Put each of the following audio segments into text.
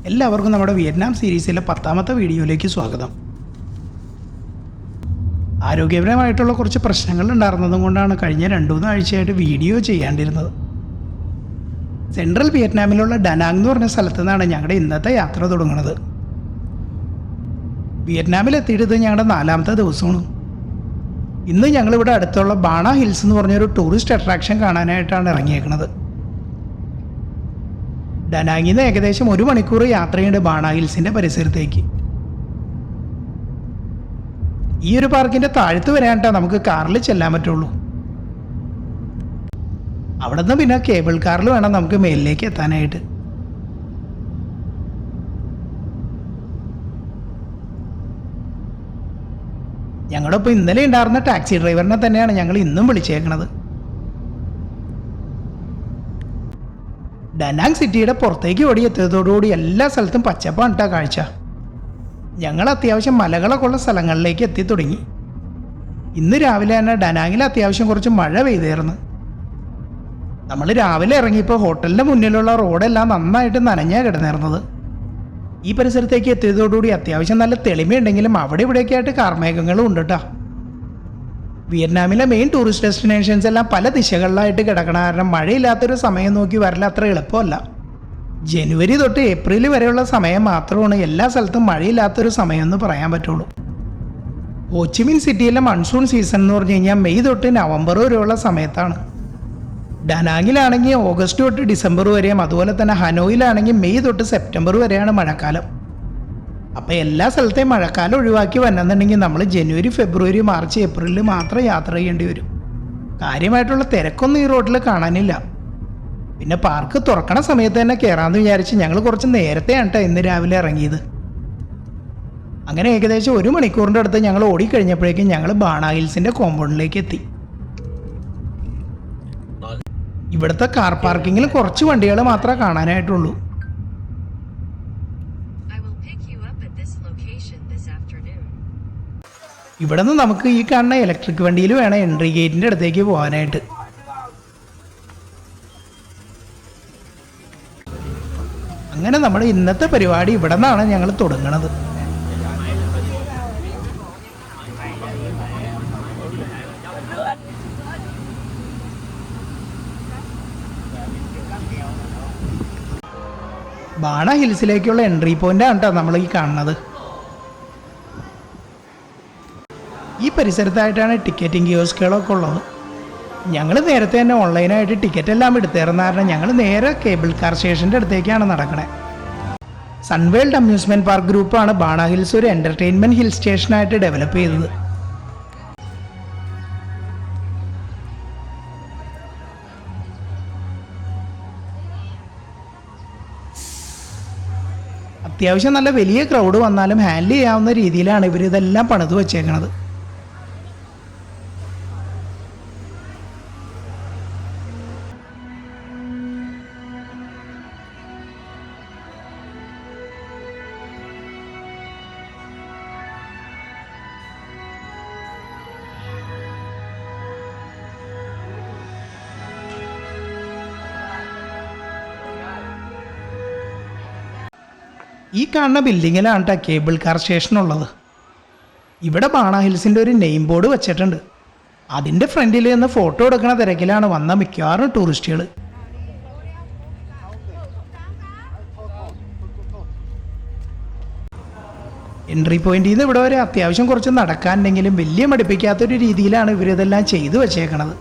എല്ലാവർക്കും നമ്മുടെ വിയറ്റ്നാം സീരീസിലെ 10ാമത്തെ വീഡിയോയിലേക്ക് സ്വാഗതം. ആരോഗ്യപരമായിട്ടുള്ള കുറച്ച് പ്രശ്നങ്ങൾ ഉണ്ടായിരുന്നതും കൊണ്ടാണ് കഴിഞ്ഞ 2-3 ആഴ്ചയായിട്ട് വീഡിയോ ചെയ്യാണ്ടിരുന്നത്. സെൻട്രൽ വിയറ്റ്നാമിലുള്ള ഡനാങ് എന്ന് പറഞ്ഞ സ്ഥലത്തു നിന്നാണ് ഞങ്ങളുടെ ഇന്നത്തെ യാത്ര തുടങ്ങുന്നത്. വിയറ്റ്നാമിലെത്തിയിട്ട് ഞങ്ങളുടെ 4ാമത്തെ ദിവസമാണ്. ഇന്ന് ഞങ്ങളിവിടെ അടുത്തുള്ള ബാണ ഹിൽസ് എന്ന് പറഞ്ഞൊരു ടൂറിസ്റ്റ് അട്രാക്ഷൻ കാണാനായിട്ടാണ് ഇറങ്ങിയേക്കുന്നത്. ഡനാങ്ങിൽ നിന്ന് ഏകദേശം 1 മണിക്കൂർ യാത്രയുണ്ട് ബാണ ഹിൽസിൻ്റെ പരിസരത്തേക്ക്. ഈ ഒരു പാർക്കിൻ്റെ താഴത്ത് വരാനായിട്ടാ നമുക്ക് കാറിൽ ചെല്ലാൻ പറ്റുള്ളൂ. അവിടെ നിന്ന് പിന്നെ കേബിൾ കാറിൽ വേണം നമുക്ക് മേലിലേക്ക് എത്താനായിട്ട്. ഞങ്ങളുടെ ഇപ്പോൾ ഇന്നലെ ഉണ്ടായിരുന്ന ടാക്സി ഡ്രൈവറിനെ തന്നെയാണ് ഞങ്ങൾ ഇന്നും വിളിച്ചേക്കണത്. ഡനാങ് സിറ്റിയുടെ പുറത്തേക്ക് ഓടിയെത്തിയതോടുകൂടി എല്ലാ സ്ഥലത്തും പച്ചപ്പാണ് കേട്ടോ കാഴ്ച. ഞങ്ങൾ അത്യാവശ്യം മലകളൊക്കെ ഉള്ള സ്ഥലങ്ങളിലേക്ക് എത്തി തുടങ്ങി. ഇന്ന് രാവിലെ തന്നെ ഡനാങ്ങിൽ അത്യാവശ്യം കുറച്ച് മഴ പെയ്തായിരുന്നു. നമ്മൾ രാവിലെ ഇറങ്ങിയപ്പോൾ ഹോട്ടലിൻ്റെ മുന്നിലുള്ള റോഡെല്ലാം നന്നായിട്ട് നനഞ്ഞാണ് കിടന്നിരുന്നത്. ഈ പരിസരത്തേക്ക് എത്തിയതോടുകൂടി അത്യാവശ്യം നല്ല തെളിമയുണ്ടെങ്കിലും അവിടെ ഇവിടെയൊക്കെ ആയിട്ട് കാർമേഘങ്ങളും ഉണ്ട് കേട്ടോ. വിയറ്റ്നാമിലെ മെയിൻ ടൂറിസ്റ്റ് ഡെസ്റ്റിനേഷൻസ് എല്ലാം പല ദിശകളിലായിട്ട് കിടക്കണ കാരണം മഴയില്ലാത്തൊരു സമയം നോക്കി വരല അത്ര എളുപ്പമല്ല. ജനുവരി തൊട്ട് ഏപ്രിൽ വരെയുള്ള സമയം മാത്രമാണ് എല്ലാ സ്ഥലത്തും മഴയില്ലാത്തൊരു സമയം എന്ന് പറയാൻ പറ്റുള്ളൂ. ഹോച്ചിമിൻ സിറ്റിയിലെ മൺസൂൺ സീസൺ എന്ന് പറഞ്ഞു കഴിഞ്ഞാൽ മെയ് തൊട്ട് നവംബർ വരെയുള്ള സമയത്താണ്. ഡനാങ്ങിലാണെങ്കിൽ ഓഗസ്റ്റ് തൊട്ട് ഡിസംബർ വരെയും, അതുപോലെ തന്നെ ഹനോയിലാണെങ്കിൽ മെയ് തൊട്ട് സെപ്റ്റംബർ വരെയാണ് മഴക്കാലം. അപ്പോൾ എല്ലാ സ്ഥലത്തെയും മഴക്കാലം ഒഴിവാക്കി വന്നെന്നുണ്ടെങ്കിൽ നമ്മൾ ജനുവരി, ഫെബ്രുവരി, മാർച്ച്, ഏപ്രിലിൽ മാത്രം യാത്ര ചെയ്യേണ്ടി വരും. കാര്യമായിട്ടുള്ള തിരക്കൊന്നും ഈ റോഡിൽ കാണാനില്ല. പിന്നെ പാർക്ക് തുറക്കണ സമയത്ത് തന്നെ കയറാമെന്ന് വിചാരിച്ച് ഞങ്ങൾ കുറച്ച് നേരത്തെയാണ് കേട്ടോ ഇന്ന് രാവിലെ ഇറങ്ങിയത്. അങ്ങനെ ഏകദേശം 1 മണിക്കൂറിൻ്റെ അടുത്ത് ഞങ്ങൾ ഓടിക്കഴിഞ്ഞപ്പോഴേക്കും ഞങ്ങൾ ബാണ ഹിൽസിൻ്റെ കോമ്പൗണ്ടിലേക്ക് എത്തി. ഇവിടുത്തെ കാർ പാർക്കിങ്ങിൽ കുറച്ച് വണ്ടികൾ മാത്രമേ കാണാനായിട്ടുള്ളൂ. ഇവിടെ നിന്ന് നമുക്ക് ഈ കാണുന്ന ഇലക്ട്രിക് വണ്ടിയിൽ വേണം എൻട്രി ഗേറ്റിൻ്റെ അടുത്തേക്ക് പോകാനായിട്ട്. അങ്ങനെ നമ്മുടെ ഇന്നത്തെ പരിപാടി ഇവിടെ നിന്നാണ് ഞങ്ങൾ തുടങ്ങുന്നത്. ബാണ ഹിൽസിലേക്കുള്ള എൻട്രി പോയിൻ്റാണ് കേട്ടോ നമ്മൾ ഈ കാണുന്നത്. ഈ പരിസരത്തായിട്ടാണ് ടിക്കറ്റിംഗ് കിയോസ്കുകളൊക്കെ ഉള്ളത്. ഞങ്ങൾ നേരത്തെ തന്നെ ഓൺലൈനായിട്ട് ടിക്കറ്റ് എല്ലാം എടുത്തേരുന്ന കാരണം ഞങ്ങൾ നേരെ കേബിൾ കാർ സ്റ്റേഷൻ്റെ അടുത്തേക്കാണ് നടക്കണേ. സൺവേൾഡ് അമ്യൂസ്മെൻറ്റ് പാർക്ക് ഗ്രൂപ്പാണ് ബാണ ഹിൽസ് ഒരു എൻ്റർടൈൻമെൻറ്റ് ഹിൽ സ്റ്റേഷനായിട്ട് ഡെവലപ്പ് ചെയ്തത്. അത്യാവശ്യം നല്ല വലിയ ക്രൗഡ് വന്നാലും ഹാൻഡിൽ ചെയ്യാവുന്ന രീതിയിലാണ് ഇവരിതെല്ലാം പണിത് വച്ചേക്കണത്. ഈ കാണുന്ന ബിൽഡിങ്ങിലാണ് കേട്ടോ കേബിൾ കാർ സ്റ്റേഷൻ ഉള്ളത്. ഇവിടെ ബാണ ഹിൽസിൻ്റെ ഒരു നെയിം ബോർഡ് വെച്ചിട്ടുണ്ട്. അതിൻ്റെ ഫ്രണ്ടിൽ നിന്ന് ഫോട്ടോ എടുക്കുന്ന തിരക്കിലാണ് വന്ന മിക്കവാറും ടൂറിസ്റ്റുകൾ. എൻട്രി പോയിന്റിൽ നിന്ന് ഇവിടെ വരെ അത്യാവശ്യം കുറച്ച് നടക്കാനുണ്ടെങ്കിലും വലിയ മടുപ്പിക്കാത്തൊരു രീതിയിലാണ് ഇവരിതെല്ലാം ചെയ്തു വച്ചേക്കണത്.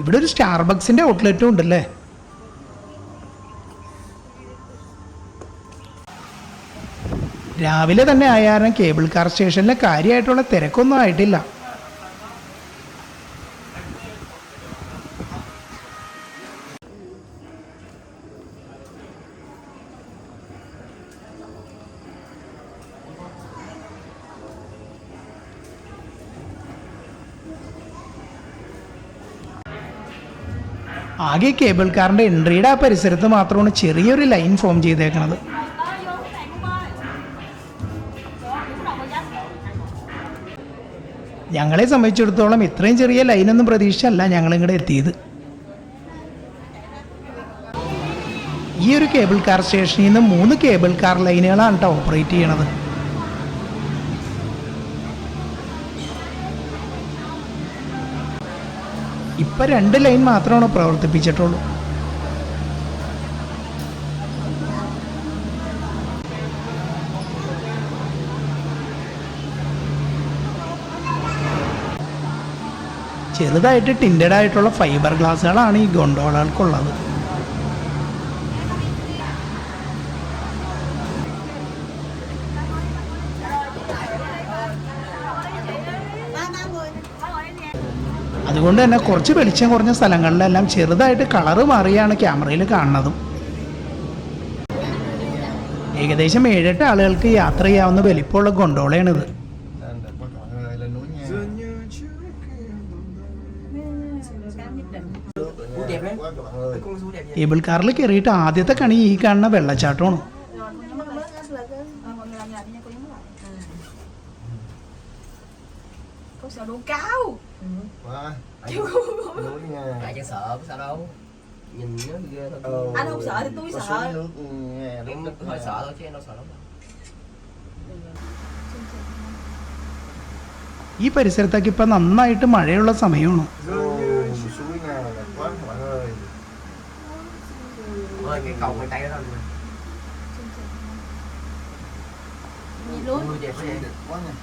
ഇവിടെ ഒരു സ്റ്റാർബക്സിൻ്റെ ഔട്ട്ലെറ്റും ഉണ്ടല്ലേ. രാവിലെ തന്നെ ആയാലും കേബിൾ കാർ സ്റ്റേഷനിലെ കാര്യമായിട്ടുള്ള തിരക്കൊന്നും ആയിട്ടില്ല. ആകെ കേബിൾ കാറിൻ്റെ എൻട്രിയുടെ ആ പരിസരത്ത് മാത്രമാണ് ചെറിയൊരു ലൈൻ ഫോം ചെയ്തേക്കണത്. ഞങ്ങളെ സംബന്ധിച്ചിടത്തോളം ഇത്രയും ചെറിയ ലൈനൊന്നും പ്രതീക്ഷിച്ചല്ല ഞങ്ങളിങ്ങോട്ട് എത്തിയത്. ഈ ഒരു കേബിൾ കാർ സ്റ്റേഷനിൽ നിന്ന് 3 കേബിൾ കാർ ലൈനുകളാണ് കേട്ടോ ഓപ്പറേറ്റ് ചെയ്യണത്. ഇപ്പം 2 ലൈൻ മാത്രമാണ് പ്രവർത്തിപ്പിച്ചിട്ടുള്ളൂ. ചെറുതായിട്ട് ടിൻഡഡ് ആയിട്ടുള്ള ഫൈബർ ഗ്ലാസ്സുകളാണ് ഈ ഗൊണ്ടോളകൾക്കുള്ളത്. അതുകൊണ്ട് തന്നെ കുറച്ച് വെളിച്ചം കുറഞ്ഞ സ്ഥലങ്ങളിലെല്ലാം ചെറുതായിട്ട് കളറ് മാറിയാണ് ക്യാമറയിൽ കാണുന്നതും. ഏകദേശം 7-8 ആളുകൾക്ക് യാത്ര ചെയ്യാവുന്ന വലിപ്പമുള്ള ഗൊണ്ടോളയാണിത്. കേബിൾ കാറിൽ കയറിയിട്ട് ആദ്യത്തെ കണി ഈ കാണുന്ന വെള്ളച്ചാട്ടമാണ്. Anh không sợ thì tôi sợ. Em hơi sợ thôi chứ em đâu sợ lắm. ഈ പരിസരത്തൊക്കെ ഇപ്പം നന്നായിട്ട് മഴയുള്ള സമയമാണ്. Suối Nga là đẹp quá các bạn ơi. Ơi cái cầu ngoài tay đó thôi. Gì luôn? Ui đẹp quá vậy. Chụp quá nha.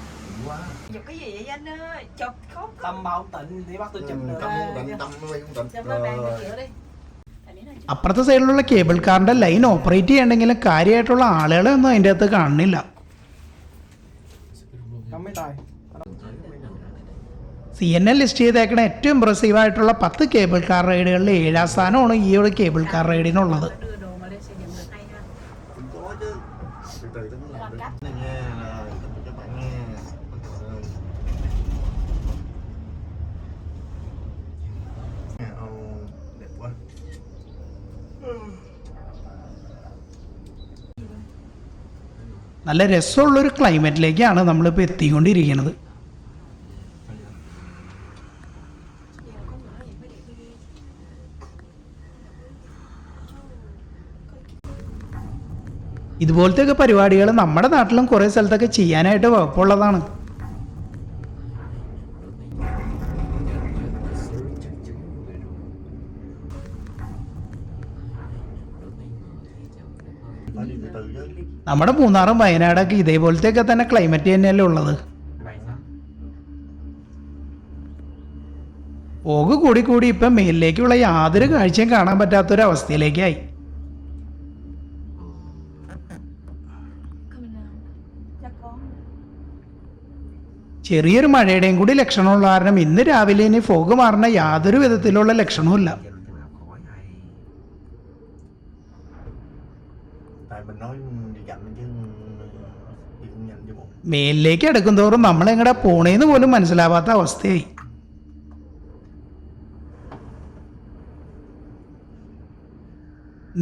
Quá. Chụp cái gì vậy anh ơi? Chụp không? Tâm bao tịnh thì bắt tôi chụp được. Tâm tịnh tâm nó quay cũng tịnh. Chụp lên bàn cái kiểu đi. അപ്പുറത്തെ സൈഡിലുള്ള cable കാറിൻ്റെ line operate ചെയ്യണമെങ്കിലും കാര്യമായിട്ടുള്ള ആളുകളെ ഒന്നും അതിൻ്റെ അകത്ത് കാണുന്നില്ല. CNN ലിസ്റ്റ് ചെയ്തേക്കണ ഏറ്റവും ഇമ്പ്രസീവായിട്ടുള്ള 10 കേബിൾ കാർ റൈഡുകളിൽ 7ാം സ്ഥാനമാണ് ഈ ഒരു കേബിൾ കാർ റൈഡിനുള്ളത്. Từ từ nó làm được. Này nha, các bạn nghe. Đẹp quá. നല്ല രസമുള്ളൊരു ക്ലൈമറ്റിലേക്കാണ് നമ്മളിപ്പോൾ എത്തിക്കൊണ്ടിരിക്കുന്നത്. ഇതുപോലത്തെയൊക്കെ പരിപാടികൾ നമ്മുടെ നാട്ടിലും കുറേ സ്ഥലത്തൊക്കെ ചെയ്യാനായിട്ട് വകുപ്പുള്ളതാണ്. നമ്മുടെ മൂന്നാറും വയനാടൊക്കെ ഇതേപോലത്തെയൊക്കെ തന്നെ ക്ലൈമറ്റ് തന്നെയല്ലേ ഉള്ളത്. പോക് കൂടി കൂടി ഇപ്പം മേലിലേക്കുള്ള യാതൊരു കാഴ്ചയും കാണാൻ പറ്റാത്തൊരവസ്ഥയിലേക്കായി. ചെറിയൊരു മഴയുടെയും കൂടി ലക്ഷണമുള്ള കാരണം ഇന്ന് രാവിലെ ഇനി ഫോഗ് മാറുന്ന യാതൊരു വിധത്തിലുള്ള ലക്ഷണവുമില്ല. മേലിലേക്ക് അടുക്കുന്തോറും നമ്മളെങ്ങടെ പോണേന്ന് പോലും മനസ്സിലാവാത്ത അവസ്ഥയായി.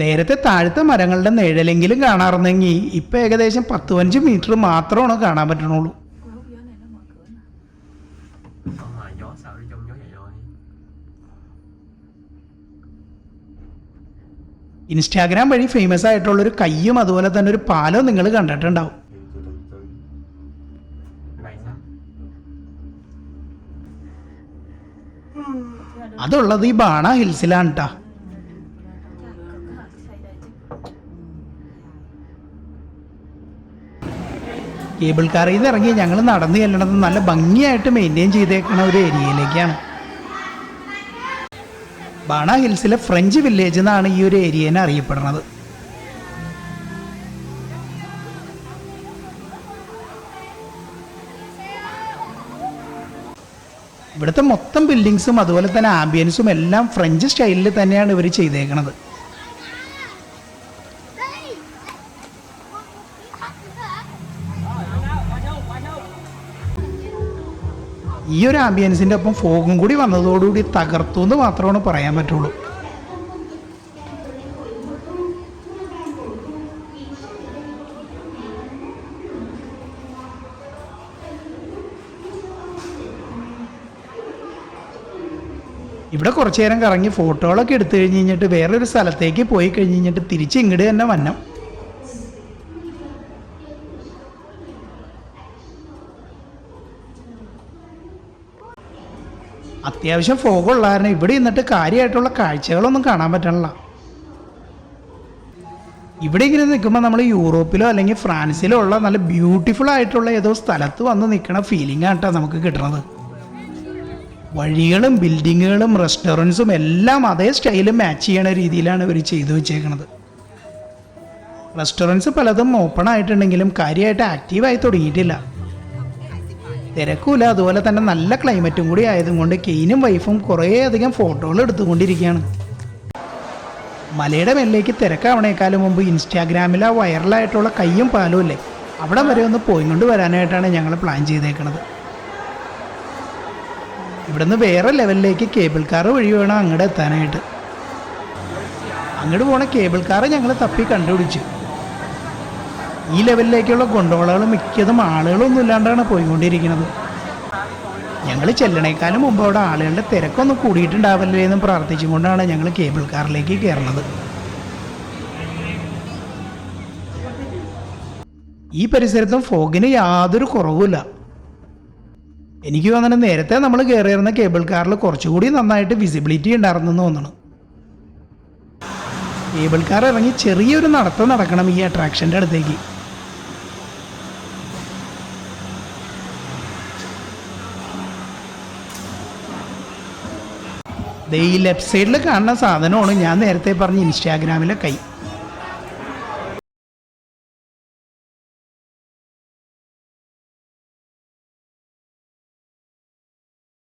നേരത്തെ താഴത്തെ മരങ്ങളുടെ നിഴലെങ്കിലും കാണാറുണ്ടെങ്കിൽ ഇപ്പം ഏകദേശം 10-15 മീറ്റർ മാത്രമാണ് കാണാൻ പറ്റണുള്ളൂ. ഇൻസ്റ്റാഗ്രാം വഴി ഫേമസ് ആയിട്ടുള്ളൊരു കയ്യും അതുപോലെ തന്നെ ഒരു പാലവും നിങ്ങൾ കണ്ടിട്ടുണ്ടാവും. അതുള്ളത് ഈ ബാണ ഹിൽസിലാണ് കേട്ടോ. കേബിൾ കാറിൽ നിന്ന് ഇറങ്ങി ഞങ്ങൾ നടന്നു ചെല്ലണത് നല്ല ഭംഗിയായിട്ട് മെയിൻറ്റെയിൻ ചെയ്തേക്കുന്ന ഒരു ഏരിയയിലേക്കാണ്. ബാണ ഹിൽസിലെ ഫ്രഞ്ച് വില്ലേജ് എന്നാണ് ഈ ഒരു ഏരിയനെ അറിയപ്പെടുന്നത്. ഇവിടുത്തെ മൊത്തം ബിൽഡിങ്സും അതുപോലെ തന്നെ ആംബിയൻസും എല്ലാം ഫ്രഞ്ച് സ്റ്റൈലിൽ തന്നെയാണ് ഇവർ ചെയ്തേക്കുന്നത്. ഈ ഒരു ആംബിയൻസിൻ്റെ ഒപ്പം ഫോഗും കൂടി വന്നതോടുകൂടി തകർത്തു എന്ന് മാത്രമാണ് പറയാൻ പറ്റുള്ളൂ. ഇവിടെ കുറച്ചു നേരം കറങ്ങി ഫോട്ടോകളൊക്കെ എടുത്തു കഴിഞ്ഞ് കഴിഞ്ഞിട്ട് വേറൊരു സ്ഥലത്തേക്ക് പോയി കഴിഞ്ഞ് കഴിഞ്ഞിട്ട് തിരിച്ച് ഇങ്ങോട്ട് തന്നെ വന്നം. അത്യാവശ്യം ഫോഗുള്ള കാരണം ഇവിടെ നിന്നിട്ട് കാര്യമായിട്ടുള്ള കാഴ്ചകളൊന്നും കാണാൻ പറ്റണില്ല. ഇവിടെ ഇങ്ങനെ നിൽക്കുമ്പോൾ നമ്മൾ യൂറോപ്പിലോ അല്ലെങ്കിൽ ഫ്രാൻസിലോ ഉള്ള നല്ല ബ്യൂട്ടിഫുൾ ആയിട്ടുള്ള ഏതോ സ്ഥലത്ത് വന്ന് നിൽക്കണ ഫീലിംഗ് ആണ് കേട്ടോ നമുക്ക് കിട്ടുന്നത്. വഴികളും ബിൽഡിങ്ങുകളും റെസ്റ്റോറൻറ്റ്സും എല്ലാം അതേ സ്റ്റൈലും മാച്ച് ചെയ്യണ രീതിയിലാണ് ഇവർ ചെയ്തു വെച്ചേക്കണത്. റെസ്റ്റോറൻറ്റ്സ് പലതും ഓപ്പൺ ആയിട്ടുണ്ടെങ്കിലും കാര്യമായിട്ട് ആക്റ്റീവായി തുടങ്ങിയിട്ടില്ല. തിരക്കുമില്ല, അതുപോലെ തന്നെ നല്ല ക്ലൈമറ്റും കൂടി ആയതുകൊണ്ട് കെയിനും വൈഫും കുറേയധികം ഫോട്ടോകൾ എടുത്തുകൊണ്ടിരിക്കുകയാണ്. മലയുടെ മേലേക്ക് തിരക്കാവണേക്കാളും മുമ്പ് ഇൻസ്റ്റാഗ്രാമിൽ ആ വൈറലായിട്ടുള്ള കയ്യും പാലും ഇല്ലേ, അവിടെ വരെ ഒന്ന് പോയിക്കൊണ്ട് വരാനായിട്ടാണ് ഞങ്ങൾ പ്ലാൻ ചെയ്തേക്കുന്നത്. ഇവിടുന്ന് വേറെ ലെവലിലേക്ക് കേബിൾ കാർ വഴി വേണം അങ്ങോട്ട് എത്താനായിട്ട്. അങ്ങോട്ട് പോണ കേബിൾ കാർ ഞങ്ങൾ തപ്പി കണ്ടുപിടിച്ചു. ഈ ലെവലിലേക്കുള്ള ഗൊണ്ടോളകൾ മിക്കതും ആളുകളൊന്നും ഇല്ലാണ്ടാണ് പോയിക്കൊണ്ടിരിക്കുന്നത്. ഞങ്ങൾ ചെല്ലണേക്കാളും മുമ്പ് അവിടെ ആളുകളുടെ തിരക്കൊന്നും കൂടിയിട്ടുണ്ടാവില്ലേ എന്നും പ്രാർത്ഥിച്ചുകൊണ്ടാണ് ഞങ്ങൾ കേബിൾ കാറിലേക്ക് കയറുന്നത്. ഈ പരിസരത്തും ഫോഗിന് യാതൊരു കുറവുമില്ല. എനിക്ക് തോന്നുന്നത് നേരത്തെ നമ്മൾ കയറിയിരുന്ന കേബിൾ കാറിൽ കുറച്ചുകൂടി നന്നായിട്ട് വിസിബിലിറ്റി ഉണ്ടായിരുന്നെന്ന് തോന്നുന്നു. കേബിൾ കാർ ഇറങ്ങി ചെറിയൊരു നടത്തം നടക്കണം ഈ അട്രാക്ഷൻ്റെ അടുത്തേക്ക്. ഈ ലെഫ്റ്റ് സൈഡിൽ കാണുന്ന സാധനമാണ് ഞാൻ നേരത്തെ പറഞ്ഞ ഇൻസ്റ്റാഗ്രാമിലെ കൈ.